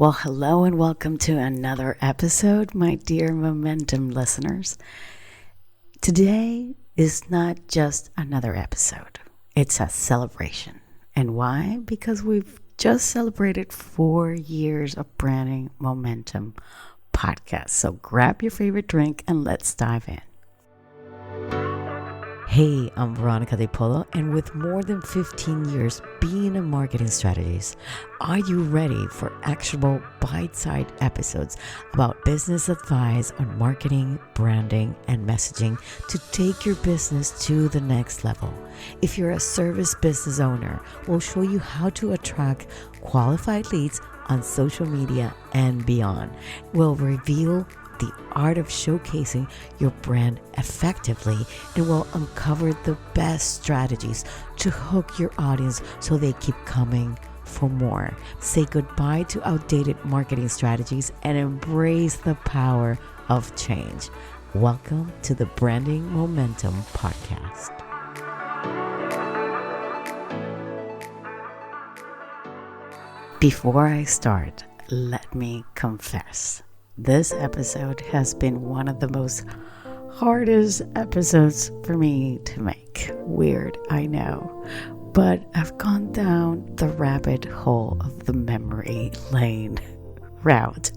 Well, hello and welcome to another episode, my dear Momentum listeners. Today is not just another episode, it's a celebration. And why? Because we've just celebrated 4 years of Branding Momentum podcast. So grab your favorite drink and let's dive in. Hey, I'm Veronica Di Polo, and with more than 15 years being a marketing strategist, are you ready for actionable bite-sized episodes about business advice on marketing, branding, and messaging to take your business to the next level? If you're a service business owner, we'll show you how to attract qualified leads on social media and beyond. We'll reveal the art of showcasing your brand effectively and will uncover the best strategies to hook your audience so they keep coming for more. Say goodbye to outdated marketing strategies and embrace the power of change. Welcome to the Branding Momentum podcast. Before I start, let me confess. This episode has been one of the most hardest episodes for me to make. Weird, I know. But I've gone down the rabbit hole of the memory lane route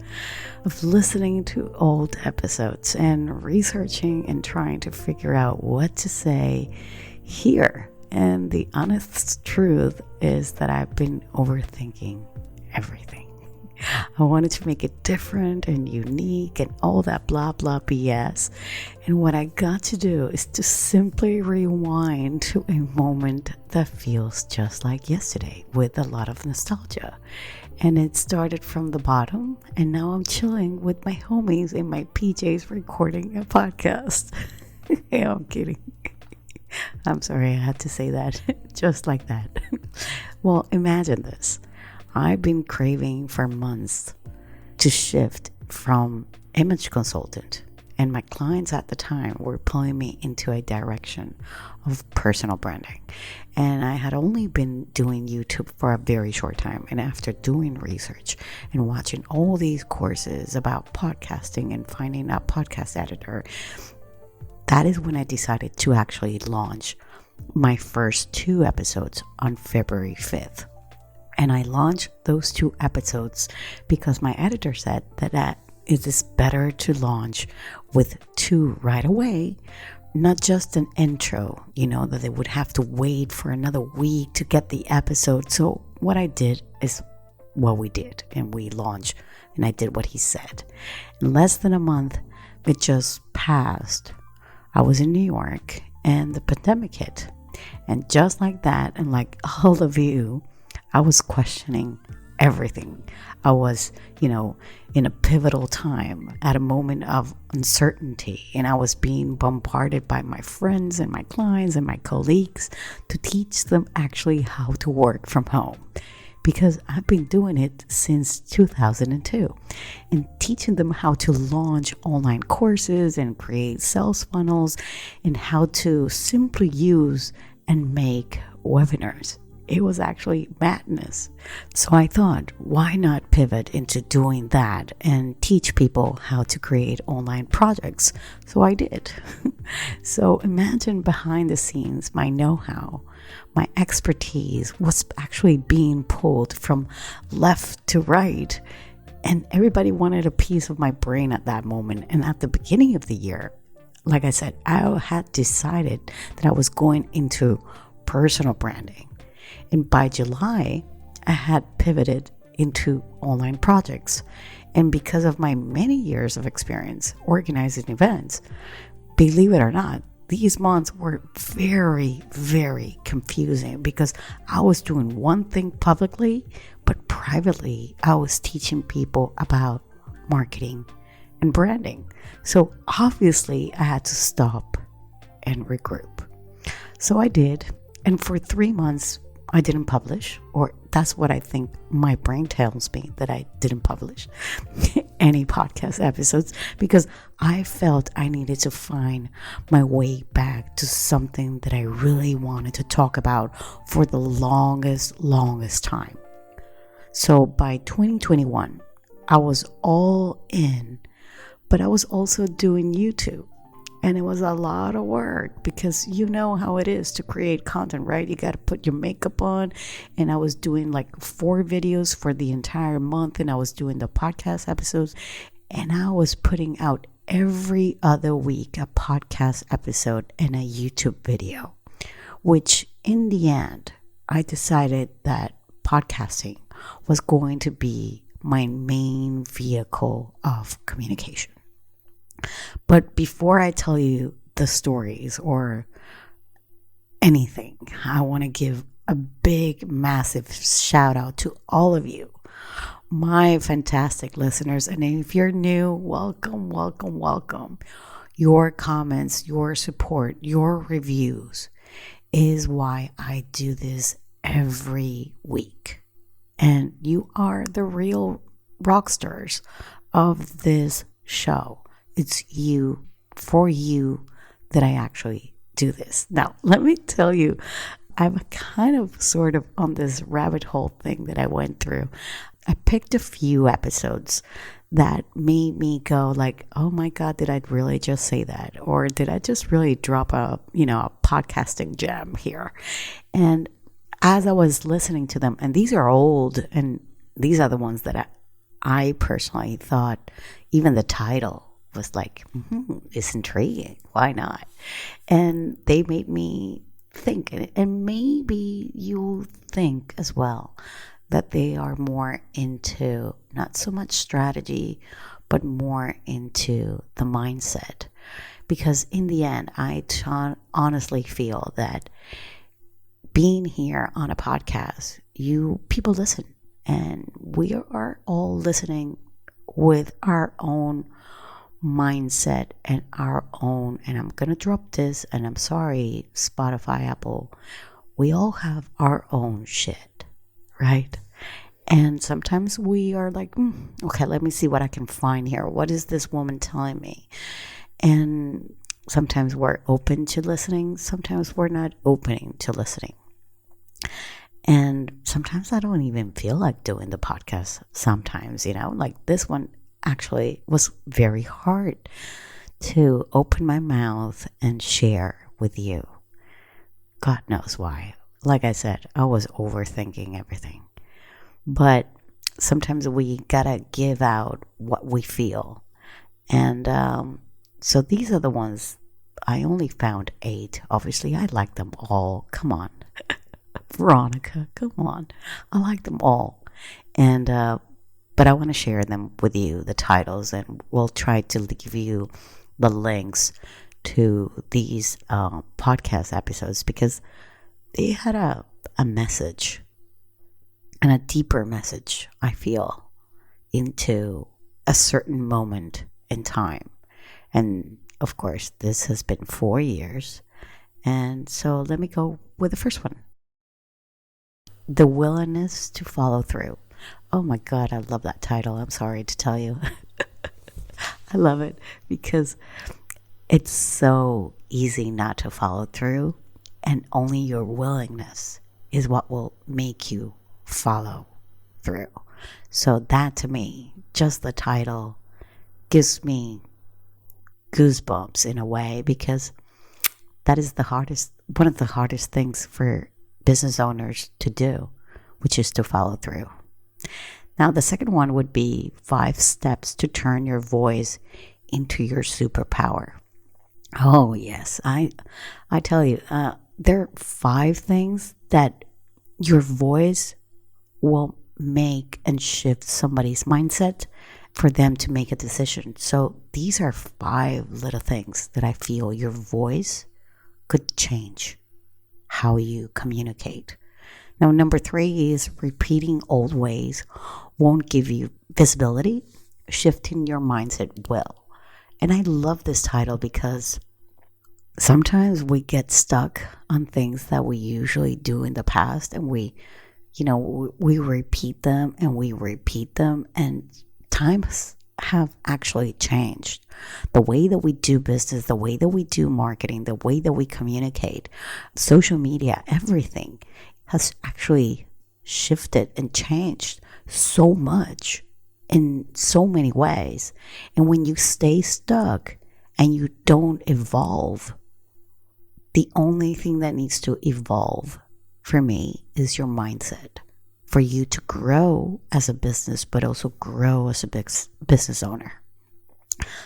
of listening to old episodes and researching and trying to figure out what to say here. And the honest truth is that I've been overthinking everything. I wanted to make it different and unique and all that blah blah BS. And what I got to do is to simply rewind to a moment that feels just like yesterday with a lot of nostalgia. And it started from the bottom, and now I'm chilling with my homies in my PJs recording a podcast. Hey, I'm kidding. I'm sorry I had to say that just like that. Well, imagine this. I've been craving for months to shift from image consultant, and my clients at the time were pulling me into a direction of personal branding. And I had only been doing YouTube for a very short time. And after doing research and watching all these courses about podcasting and finding a podcast editor, that is when I decided to actually launch my first 2 episodes on February 5th. And I launched those 2 episodes because my editor said that it is better to launch with 2 right away, not just an intro, that they would have to wait for another week to get the episode. So what I did is what we did, and we launched, and I did what he said. In less than a month, it just passed. I was in New York and the pandemic hit. And just like that, and like all of you, I was questioning everything. I was, in a pivotal time at a moment of uncertainty, and I was being bombarded by my friends and my clients and my colleagues to teach them actually how to work from home. Because I've been doing it since 2002 and teaching them how to launch online courses and create sales funnels and how to simply use and make webinars. It was actually madness. So I thought, why not pivot into doing that and teach people how to create online projects? So I did. So imagine behind the scenes, my know-how, my expertise was actually being pulled from left to right. And everybody wanted a piece of my brain at that moment. And at the beginning of the year, like I said, I had decided that I was going into personal branding. And by July, I had pivoted into online projects. And because of my many years of experience organizing events, believe it or not, these months were very, very confusing because I was doing one thing publicly, but privately, I was teaching people about marketing and branding. So obviously, I had to stop and regroup. So I did. And for 3 months, I didn't publish, or that's what I think my brain tells me, that I didn't publish any podcast episodes because I felt I needed to find my way back to something that I really wanted to talk about for the longest time. So by 2021, I was all in, but I was also doing YouTube. And it was a lot of work because you know how it is to create content, right? You got to put your makeup on. And I was doing like 4 videos for the entire month. And I was doing the podcast episodes. And I was putting out every other week a podcast episode and a YouTube video, which in the end, I decided that podcasting was going to be my main vehicle of communication. But before I tell you the stories or anything, I want to give a big, massive shout out to all of you, my fantastic listeners. And if you're new, welcome, welcome, welcome. Your comments, your support, your reviews is why I do this every week. And you are the real rock stars of this show. It's you, for you, that I actually do this. Now, let me tell you, I'm kind of sort of on this rabbit hole thing that I went through. I picked a few episodes that made me go like, oh my God, did I really just say that? Or did I just really drop a podcasting gem here? And as I was listening to them, and these are old, and these are the ones that I personally thought, even the title was like, it's intriguing. Why not? And they made me think, and maybe you'll think as well, that they are more into not so much strategy, but more into the mindset. Because in the end, I honestly feel that being here on a podcast, people listen, and we are all listening with our own mindset and our own, and I'm gonna drop this, and I'm sorry, Spotify, Apple, we all have our own shit, right? And sometimes we are like, okay, let me see what I can find here. What is this woman telling me? And sometimes we're open to listening, sometimes we're not opening to listening. And sometimes I don't even feel like doing the podcast sometimes, like this one actually was very hard to open my mouth and share with you. God knows why. Like I said, I was overthinking everything. But sometimes we gotta give out what we feel. And so these are the ones. I only found 8. Obviously, I like them all. Come on. Veronica, come on. I like them all. And but I want to share them with you, the titles, and we'll try to give you the links to these podcast episodes because they had a message and a deeper message, I feel, into a certain moment in time. And of course, this has been 4 years. And so let me go with the first one. The willingness to follow through. Oh my God, I love that title. I'm sorry to tell you. I love it because it's so easy not to follow through, and only your willingness is what will make you follow through. So that, to me, just the title gives me goosebumps in a way, because that is one of the hardest things for business owners to do, which is to follow through. Now, the second one would be 5 steps to turn your voice into your superpower. Oh, yes. I tell you, there are 5 things that your voice will make and shift somebody's mindset for them to make a decision. So these are 5 little things that I feel your voice could change how you communicate. Now, number 3 is repeating old ways won't give you visibility. Shifting your mindset will. And I love this title because sometimes we get stuck on things that we usually do in the past, and we repeat them and we repeat them, and times have actually changed. The way that we do business, the way that we do marketing, the way that we communicate, social media, everything has actually shifted and changed so much in so many ways. And when you stay stuck and you don't evolve, the only thing that needs to evolve for me is your mindset for you to grow as a business, but also grow as a business owner.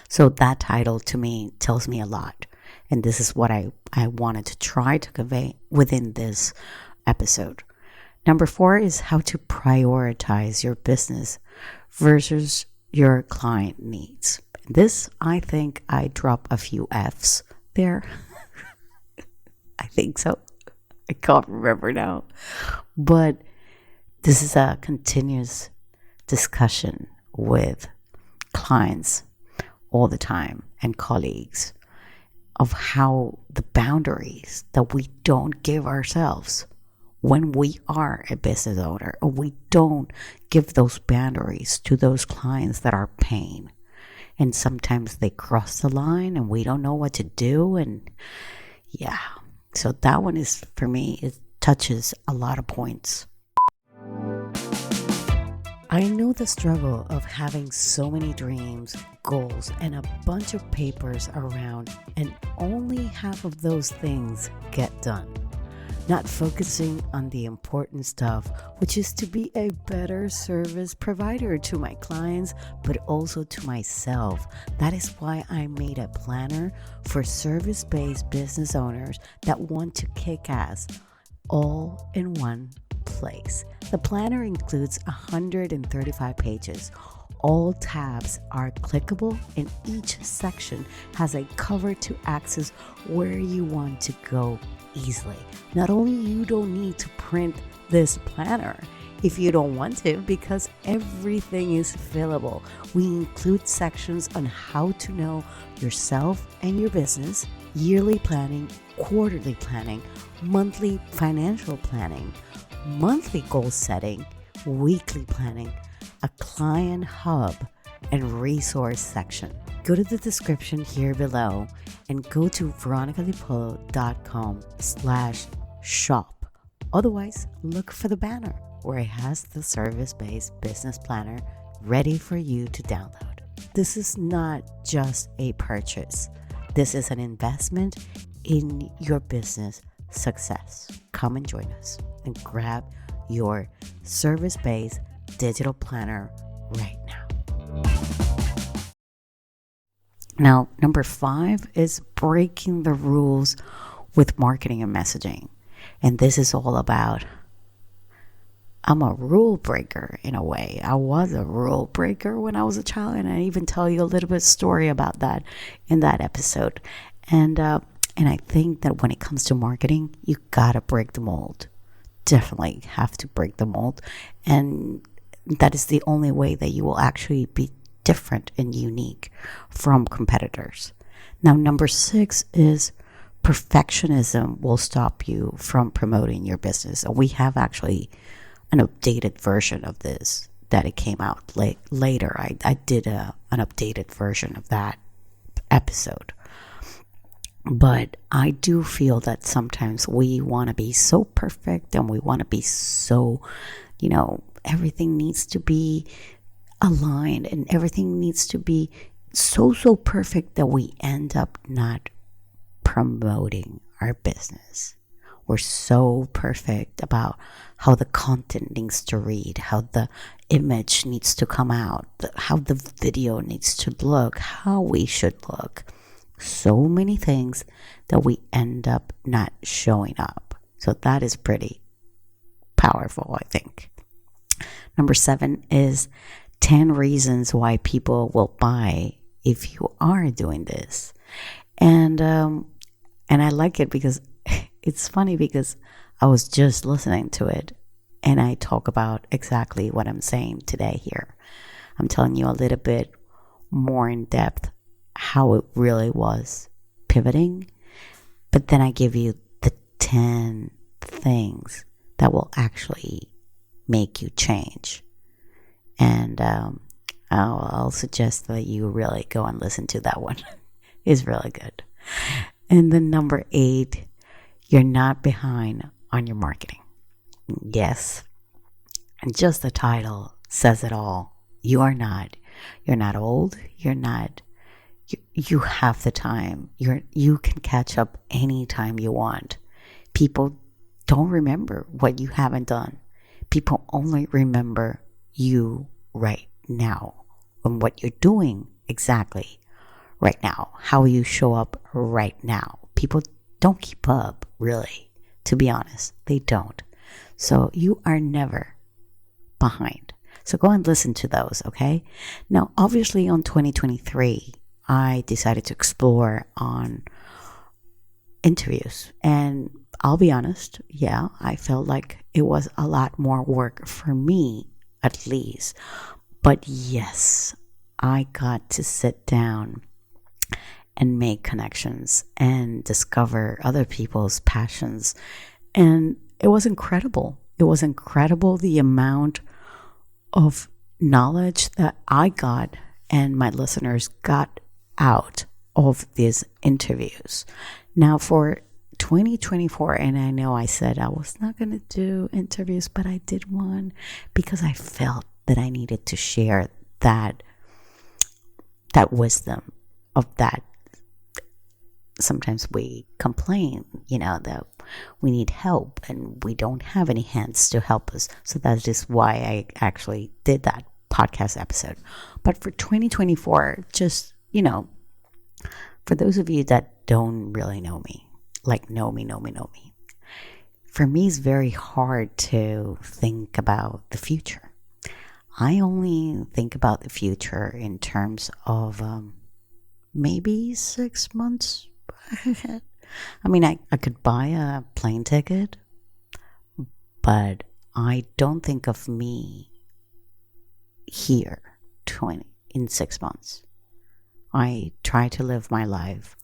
So that title to me tells me a lot. And this is what I wanted to try to convey within this episode. Number 4 is how to prioritize your business versus your client needs. This, I think I drop a few F's there. I think so. I can't remember now. But this is a continuous discussion with clients all the time and colleagues of how the boundaries that we don't give ourselves when we are a business owner, or we don't give those boundaries to those clients that are paying. And sometimes they cross the line and we don't know what to do. And yeah, so that one is, for me, it touches a lot of points. I know the struggle of having so many dreams, goals, and a bunch of papers around, and only half of those things get done. Not focusing on the important stuff, which is to be a better service provider to my clients, but also to myself. That is why I made a planner for service-based business owners that want to kick ass, all in one place. The planner includes 135 pages. All tabs are clickable, and each section has a cover to access where you want to go easily. Not only you don't need to print this planner if you don't want to, because everything is fillable. We include sections on how to know yourself and your business, yearly planning, quarterly planning, monthly financial planning, monthly goal setting, weekly planning, a client hub, and resource section. Go to the description here below and go to veronicadipolo.com/shop. Otherwise, look for the banner where it has the service-based business planner ready for you to download. This is not just a purchase. This is an investment in your business success. Come and join us and grab your service-based digital planner right now. Now, number 5 is breaking the rules with marketing and messaging. And this is all about, I'm a rule breaker in a way. I was a rule breaker when I was a child, and I even tell you a little bit of story about that in that episode. And I think that when it comes to marketing, you gotta break the mold. Definitely have to break the mold. And that is the only way that you will actually be different and unique from competitors. Now, number 6 is perfectionism will stop you from promoting your business. And we have actually an updated version of this that it came out later. I did an updated version of that episode. But I do feel that sometimes we want to be so perfect and we want to be so, everything needs to be aligned and everything needs to be so perfect that we end up not promoting our business. We're so perfect about how the content needs to read, how the image needs to come out, how the video needs to look, how we should look. So many things that we end up not showing up. So that is pretty powerful, I think. Number 7 is 10 reasons why people will buy if you are doing this. And I like it because it's funny because I was just listening to it and I talk about exactly what I'm saying today here. I'm telling you a little bit more in depth how it really was pivoting, but then I give you the 10 things that will actually make you change. And I'll suggest that you really go and listen to that one. It's really good. And then number 8, you're not behind on your marketing. Yes. And just the title says it all. You're not old. You have the time. You can catch up anytime you want. People don't remember what you haven't done. People only remember you right now and what you're doing exactly right now, how you show up right now. People don't keep up, really, to be honest. They don't. So you are never behind. So go and listen to those, okay? Now, obviously, on 2023, I decided to explore on interviews. And I'll be honest, yeah, I felt like it was a lot more work for me, at least. But yes, I got to sit down and make connections and discover other people's passions. And it was incredible. It was incredible the amount of knowledge that I got and my listeners got out of these interviews. Now for 2024, and I know I said I was not going to do interviews, but I did one because I felt that I needed to share that wisdom of that. Sometimes we complain, that we need help and we don't have any hands to help us. So that's just why I actually did that podcast episode. But for 2024, just, for those of you that don't really know me, like know me, for me, it's very hard to think about the future. I only think about the future in terms of maybe 6 months. I mean, I could buy a plane ticket, but I don't think of me here in 6 months. I try to live my life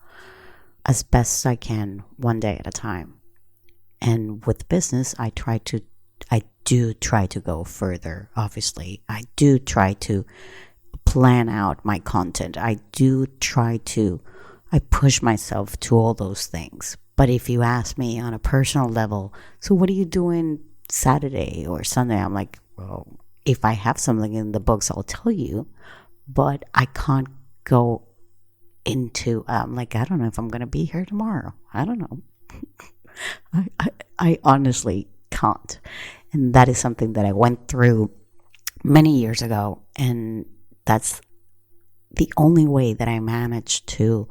as best I can, one day at a time. And with business, I do try to go further, obviously. I do try to plan out my content. I push myself to all those things. But if you ask me on a personal level, so what are you doing Saturday or Sunday? I'm like, well, if I have something in the books, I'll tell you. But I can't go into, I don't know if I'm going to be here tomorrow. I don't know. I honestly can't. And that is something that I went through many years ago. And that's the only way that I managed to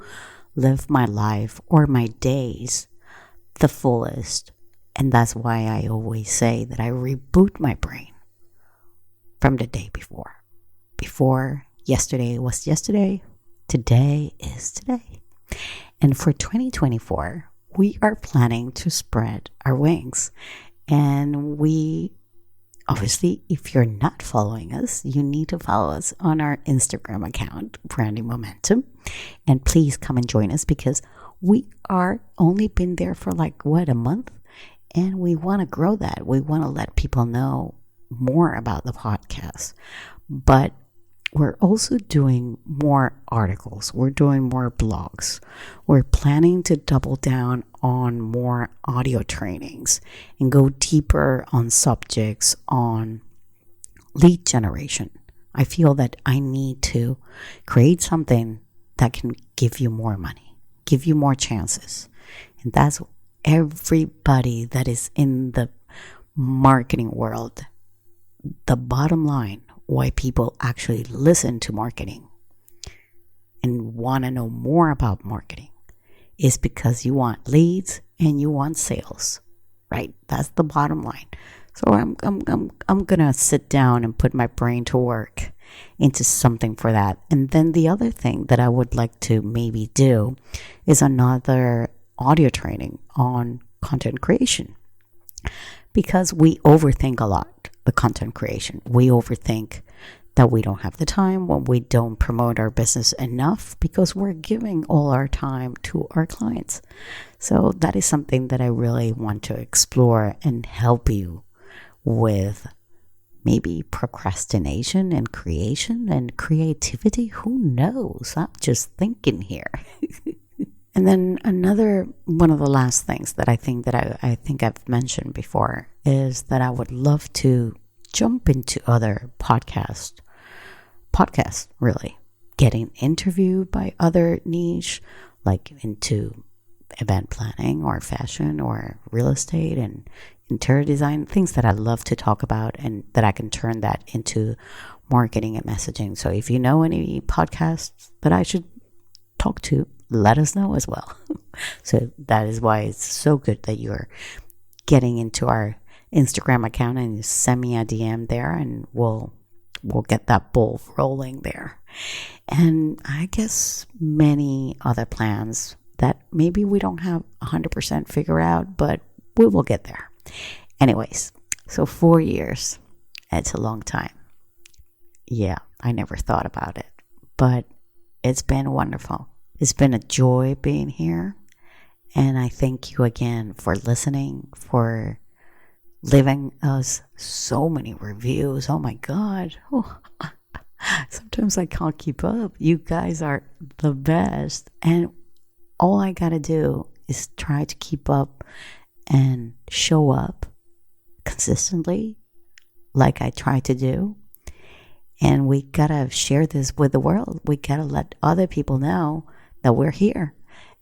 live my life or my days the fullest. And that's why I always say that I reboot my brain from the day before. Before yesterday was yesterday, today is today. And for 2024, we are planning to spread our wings. And we, obviously, if you're not following us, you need to follow us on our Instagram account, Branding Momentum. And please come and join us because we are only been there for a month. And we want to grow that. We want to let people know more about the podcast. But we're also doing more articles. We're doing more blogs. We're planning to double down on more audio trainings and go deeper on subjects on lead generation. I feel that I need to create something that can give you more money, give you more chances. And that's everybody that is in the marketing world. The bottom line, why people actually listen to marketing and want to know more about marketing is because you want leads and you want sales, right? That's the bottom line. So I'm gonna sit down and put my brain to work into something for that. And then the other thing that I would like to maybe do is another audio training on content creation, because we overthink a lot the content creation. We overthink that we don't have the time when we don't promote our business enough because we're giving all our time to our clients. So that is something that I really want to explore and help you with. Maybe procrastination and creation and creativity. Who knows? I'm just thinking here. And then another one of the last things that I think I've mentioned before is that I would love to jump into other podcast podcasts, really. Getting interviewed by other niche, like into event planning or fashion or real estate and interior design, things that I love to talk about and that I can turn that into marketing and messaging. So if you know any podcasts that I should talk to, let us know as well. So that is why it's so good that you're getting into our Instagram account and you send me a DM there, and we'll get that ball rolling there. And I guess many other plans that maybe we don't have 100% figure out, but we will get there. Anyways, so 4 years, it's a long time. Yeah, I never thought about it, but it's been wonderful. It's been a joy being here. And I thank you again for listening, for leaving us so many reviews. Oh my God. Oh. Sometimes I can't keep up. You guys are the best. And all I got to do is try to keep up and show up consistently like I try to do. And we got to share this with the world. We got to let other people know that we're here.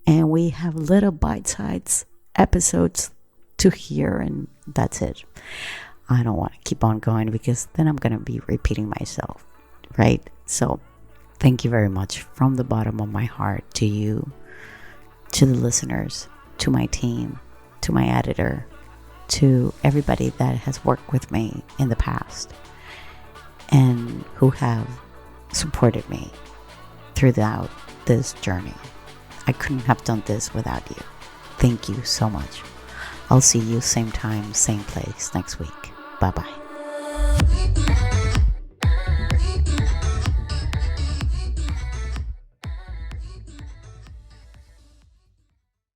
And we have little bite-sized episodes to hear, and that's it. I don't want to keep on going because then I'm going to be repeating myself, right? So thank you very much from the bottom of my heart to you, to the listeners, to my team, to my editor, to everybody that has worked with me in the past and who have supported me throughout this journey. I couldn't have done this without you. Thank you so much. I'll see you same time, same place next week. Bye-bye.